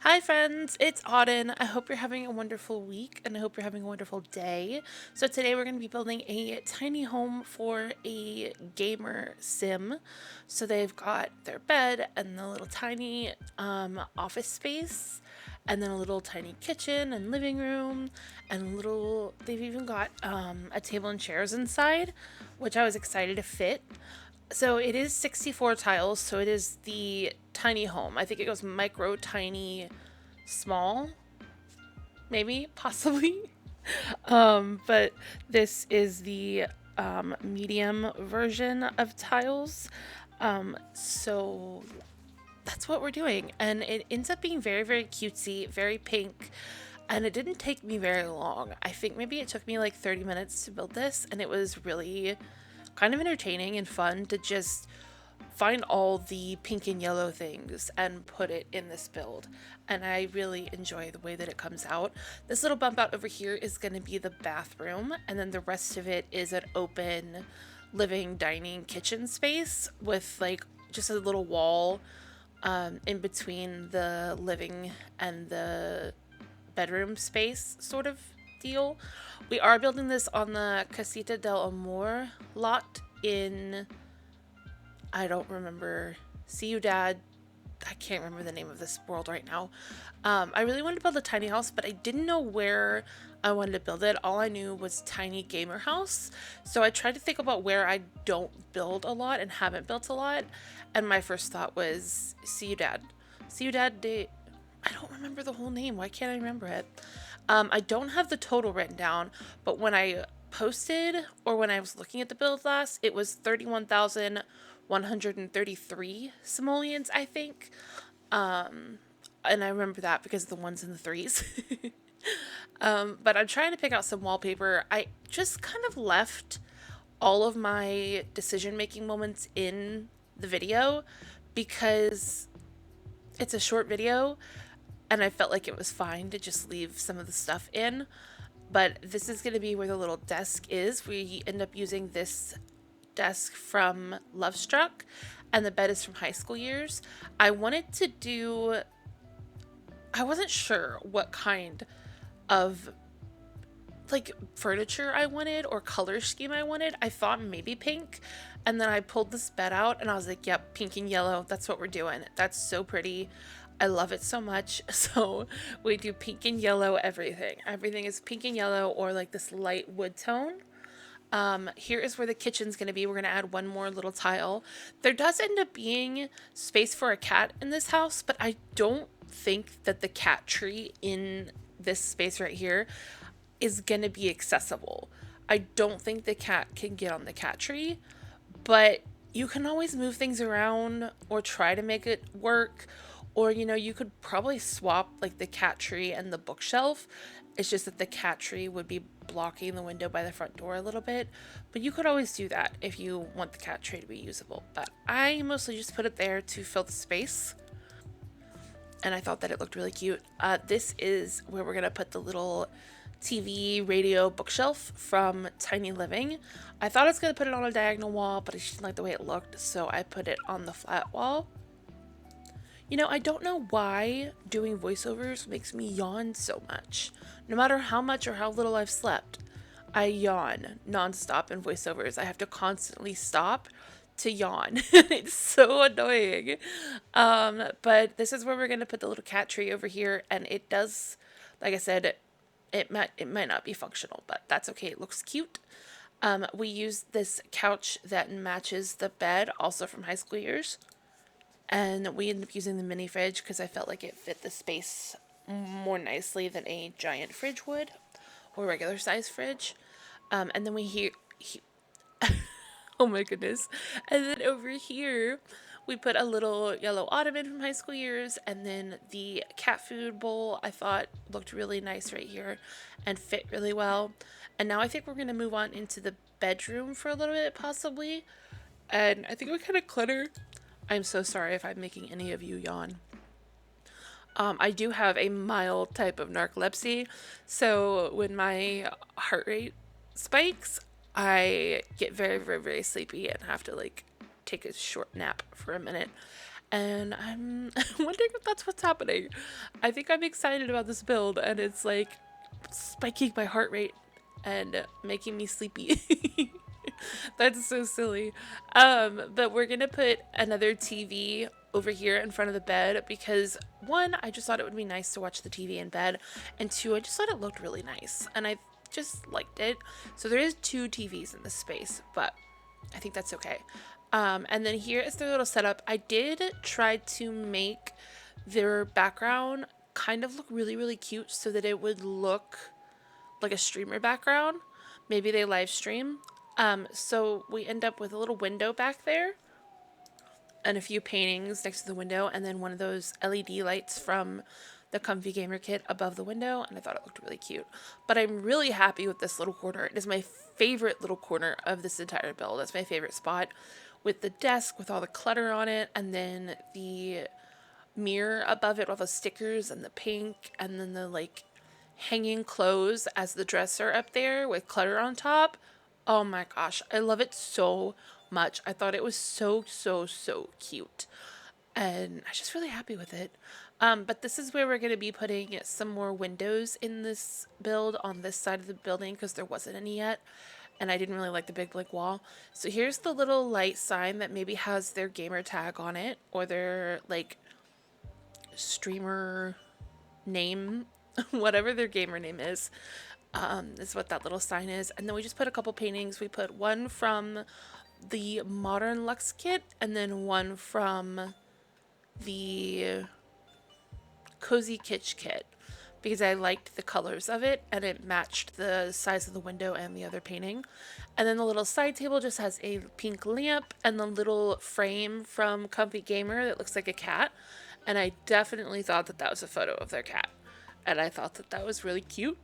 Hi, friends, it's Auden. I hope you're having a wonderful week and I hope you're having a wonderful day. So, today we're going to be building a tiny home for a gamer sim. So, they've got their bed and the little tiny office space, and then a little tiny kitchen and living room, and they've even got a table and chairs inside, which I was excited to fit. So it is 64 tiles, so it is the tiny home. I think it goes micro, tiny, small, maybe, possibly. But this is the medium version of tiles. So that's what we're doing. And it ends up being very, very cutesy, very pink. And it didn't take me very long. I think maybe it took me like 30 minutes to build this, and it was really kind of entertaining and fun to just find all the pink and yellow things and put it in this build. And I really enjoy the way that it comes out. This little bump out over here is going to be the bathroom, and then the rest of it is an open living, dining, kitchen space with like just a little wall in between the living and the bedroom space sort of deal. We are building this on the Casita del Amor lot in, I don't remember, Ciudad. I can't remember the name of this world right now. I really wanted to build a tiny house, but I didn't know where I wanted to build it. All I knew was tiny gamer house. So I tried to think about where I don't build a lot and haven't built a lot. And my first thought was Ciudad. Ciudad de... I don't remember the whole name. Why can't I remember it? I don't have the total written down, but when I posted or when I was looking at the build last, it was 31,133 simoleons, I think. And I remember that because of the ones and the threes. But I'm trying to pick out some wallpaper. I just kind of left all of my decision making moments in the video because it's a short video and I felt like it was fine to just leave some of the stuff in. But this is going to be where the little desk is. We end up using this desk from Love Struck, and the bed is from High School Years. I wasn't sure what kind of like furniture I wanted or color scheme I wanted. I thought maybe pink, and then I pulled this bed out and I was like, yep, pink and yellow, that's what we're doing. That's so pretty. I love it so much. So we do pink and yellow everything. Everything is pink and yellow or like this light wood tone. Here is where the kitchen's going to be. We're going to add one more little tile. There does end up being space for a cat in this house, but I don't think that the cat tree in this space right here is going to be accessible. I don't think the cat can get on the cat tree, but you can always move things around or try to make it work. Or, you could probably swap like the cat tree and the bookshelf. It's just that the cat tree would be blocking the window by the front door a little bit. But you could always do that if you want the cat tree to be usable. But I mostly just put it there to fill the space. And I thought that it looked really cute. This is where we're going to put the little TV, radio, bookshelf from Tiny Living. I thought I was going to put it on a diagonal wall, but I just didn't like the way it looked. So I put it on the flat wall. I don't know why doing voiceovers makes me yawn so much. No matter how much or how little I've slept, I yawn nonstop in voiceovers. I have to constantly stop to yawn. It's so annoying. But this is where we're going to put the little cat tree over here. And it does, like I said, it might not be functional, but that's okay. It looks cute. We use this couch that matches the bed, also from High School Years. And we ended up using the mini fridge because I felt like it fit the space more nicely than a giant fridge would or regular size fridge. And then oh my goodness. And then over here, we put a little yellow ottoman from High School Years, and then the cat food bowl I thought looked really nice right here and fit really well. And now I think we're going to move on into the bedroom for a little bit, possibly. And I think we kind of clutter. I'm so sorry if I'm making any of you yawn. I do have a mild type of narcolepsy, so when my heart rate spikes, I get very, very, very sleepy and have to like take a short nap for a minute. and I'm wondering if that's what's happening. I think I'm excited about this build, and it's like spiking my heart rate and making me sleepy. That's so silly. But we're gonna put another TV over here in front of the bed because one, I just thought it would be nice to watch the TV in bed, and two, I just thought it looked really nice, and I just liked it. So there is two TVs in this space, but I think that's okay. And then here is their little setup. I did try to make their background kind of look really, really cute so that it would look like a streamer background. Maybe they live stream. So we end up with a little window back there and a few paintings next to the window, and then one of those LED lights from the Comfy Gamer kit above the window, and I thought it looked really cute. But I'm really happy with this little corner. It is my favorite little corner of this entire build. That's my favorite spot, with the desk with all the clutter on it, and then the mirror above it with all the stickers and the pink, and then the like hanging clothes as the dresser up there with clutter on top. Oh my gosh, I love it so much. I thought it was so, so, so cute. And I'm just really happy with it. But this is where we're going to be putting some more windows in this build on this side of the building because there wasn't any yet. And I didn't really like the big blank wall. So here's the little light sign that maybe has their gamer tag on it or their like streamer name, whatever their gamer name is what that little sign is. And then we just put a couple paintings. We put one from the Modern Luxe kit and then one from the Cozy Kitsch kit because I liked the colors of it and it matched the size of the window and the other painting. And then the little side table just has a pink lamp and the little frame from Comfy Gamer that looks like a cat. And I definitely thought that that was a photo of their cat. And I thought that that was really cute.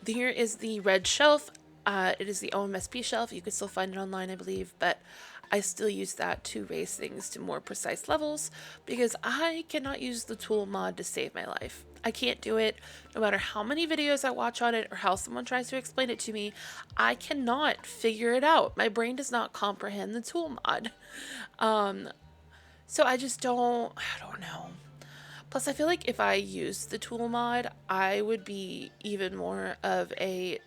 Here is the red shelf. It is the OMSP shelf. You can still find it online, I believe, but I still use that to raise things to more precise levels because I cannot use the tool mod to save my life. I can't do it no matter how many videos I watch on it or how someone tries to explain it to me. I cannot figure it out. My brain does not comprehend the tool mod. So I just I don't know. Plus, I feel like if I used the tool mod, I would be even more of a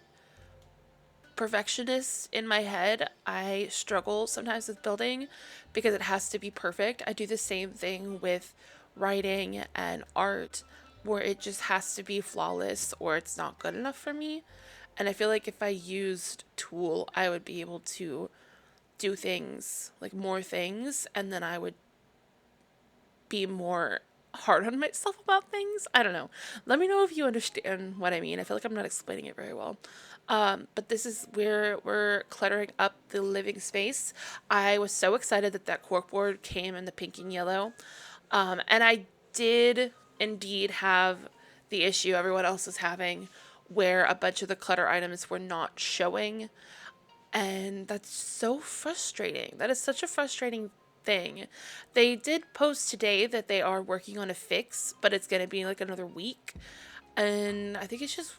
perfectionist in my head. I struggle sometimes with building because it has to be perfect. I do the same thing with writing and art where it just has to be flawless or it's not good enough for me. And I feel like if I used tool, I would be able to do things, like more things, and then I would be more hard on myself about things. I don't know. Let me know if you understand what I mean. I feel like I'm not explaining it very well. But this is where we're cluttering up the living space. I was so excited that that corkboard came in the pink and yellow. And I did indeed have the issue everyone else is having where a bunch of the clutter items were not showing. And that's so frustrating. That is such a frustrating thing. They did post today that they are working on a fix, but it's going to be like another week. And I think it's just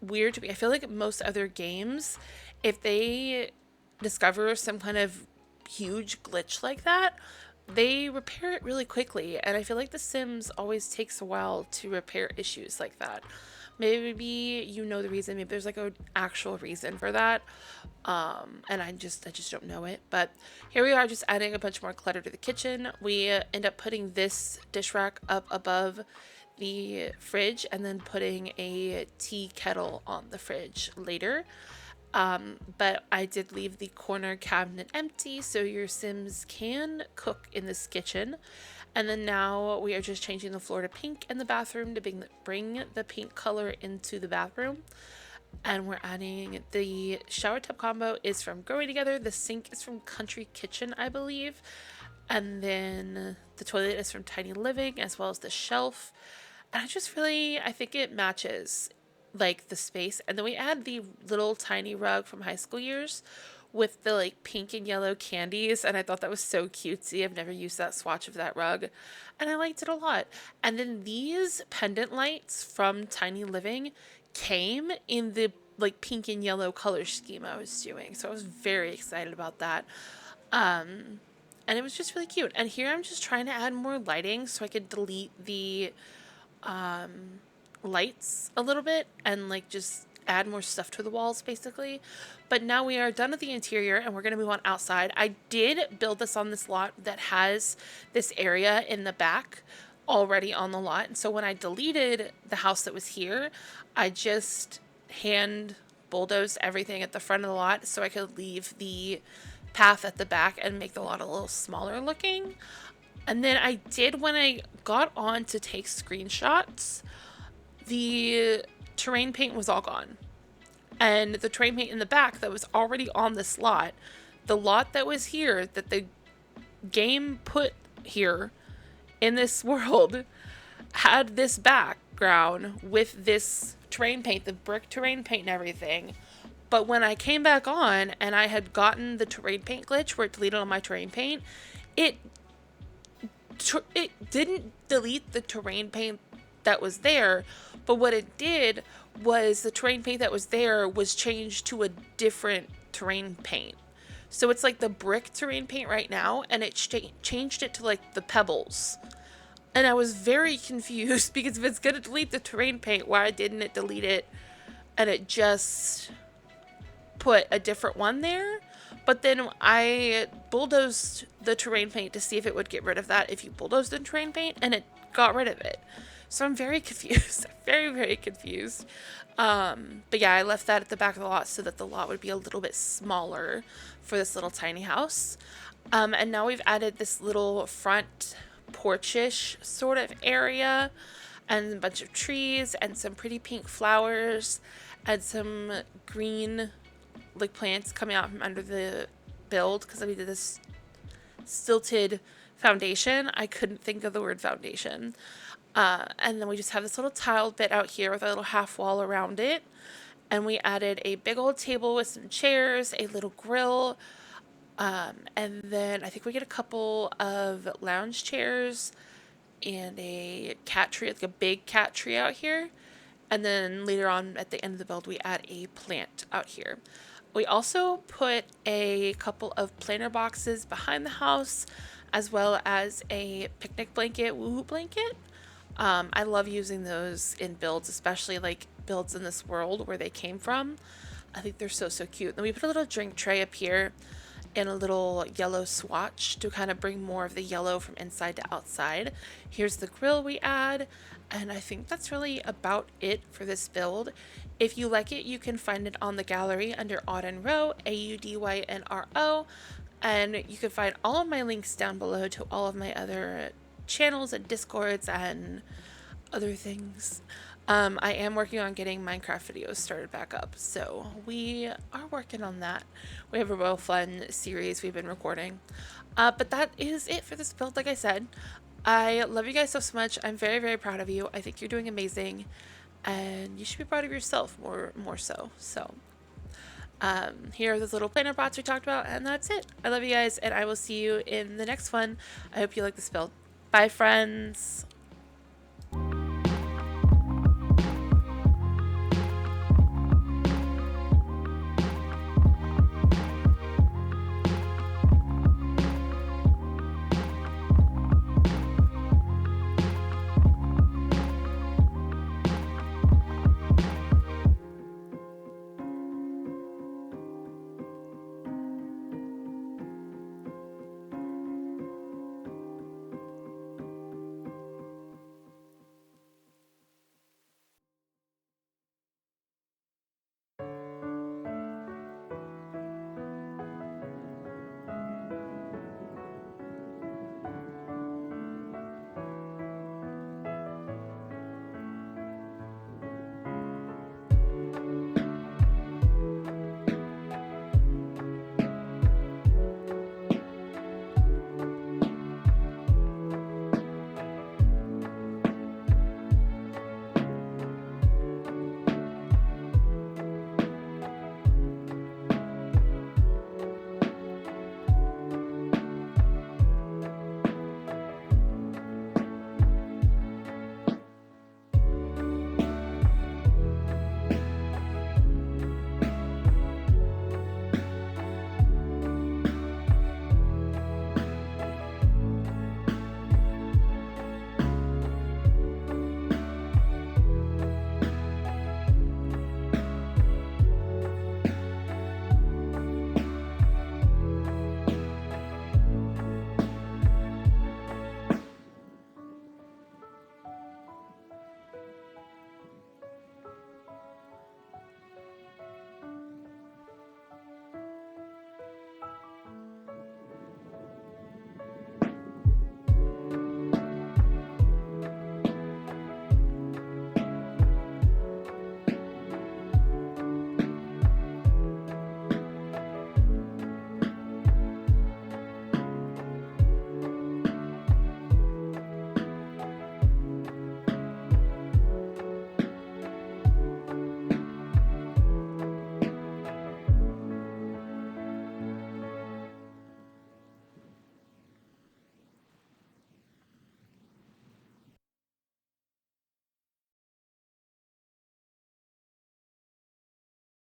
weird to me. I feel like most other games, if they discover some kind of huge glitch like that, they repair it really quickly. And I feel like The Sims always takes a while to repair issues like that. Maybe you know the reason. Maybe there's like an actual reason for that. And I just don't know it. But here we are, just adding a bunch more clutter to the kitchen. We end up putting this dish rack up above the fridge and then putting a tea kettle on the fridge later. But I did leave the corner cabinet empty so your Sims can cook in this kitchen. And then now we are just changing the floor to pink in the bathroom to bring the pink color into the bathroom. And we're adding the shower tub combo is from Growing Together. The sink is from Country Kitchen, I believe. And then the toilet is from Tiny Living, as well as the shelf. And I think it matches like the space. And then we add the little tiny rug from High School Years with the like pink and yellow candies, and I thought that was so cutesy. I've never used that swatch of that rug and I liked it a lot. And then these pendant lights from Tiny Living came in the like pink and yellow color scheme I was doing, so I was very excited about that. And and it was just really cute. And here I'm just trying to add more lighting so I could delete the lights a little bit and like just add more stuff to the walls basically. But now we are done with the interior and we're going to move on outside. I did build this on this lot that has this area in the back already on the lot. And so when I deleted the house that was here, I just hand bulldozed everything at the front of the lot so I could leave the path at the back and make the lot a little smaller looking. And then I did, when I got on to take screenshots, the terrain paint was all gone. And the terrain paint in the back that was already on this lot, the lot that was here, that the game put here in this world, had this background with this terrain paint, the brick terrain paint and everything. But when I came back on and I had gotten the terrain paint glitch where it deleted all my terrain paint, it didn't delete the terrain paint that was there, but what it did was the terrain paint that was there was changed to a different terrain paint. So it's like the brick terrain paint right now, and it changed it to like the pebbles. And I was very confused because if it's going to delete the terrain paint, why didn't it delete it and it just put a different one there? But then I bulldozed the terrain paint to see if it would get rid of that if you bulldozed the terrain paint, and it got rid of it. So I'm very confused. Very, very confused. But yeah, I left that at the back of the lot so that the lot would be a little bit smaller for this little tiny house. And now we've added this little front porch-ish sort of area and a bunch of trees and some pretty pink flowers and some green like plants coming out from under the build because we did this stilted foundation. I couldn't think of the word foundation. And then we just have this little tiled bit out here with a little half wall around it. And we added a big old table with some chairs, a little grill, and then I think we get a couple of lounge chairs and a cat tree, like a big cat tree out here. And then later on at the end of the build, we add a plant out here. We also put a couple of planter boxes behind the house, as well as a picnic blanket, woohoo blanket. I love using those in builds, especially like builds in this world where they came from. I think they're so, so cute. Then we put a little drink tray up here and a little yellow swatch to kind of bring more of the yellow from inside to outside. Here's the grill we add, and I think that's really about it for this build. If you like it, you can find it on the gallery under AudynRo, AudynRo, and you can find all of my links down below to all of my other channels and discords and other things. I am working on getting Minecraft videos started back up, so we are working on that. We have a real fun series we've been recording. But that is it for this build, like I said. I love you guys so much. I'm very, very proud of you. I think you're doing amazing, and you should be proud of yourself more so. So here are those little planner pots we talked about, and that's it. I love you guys, and I will see you in the next one. I hope you like this build. Bye, friends.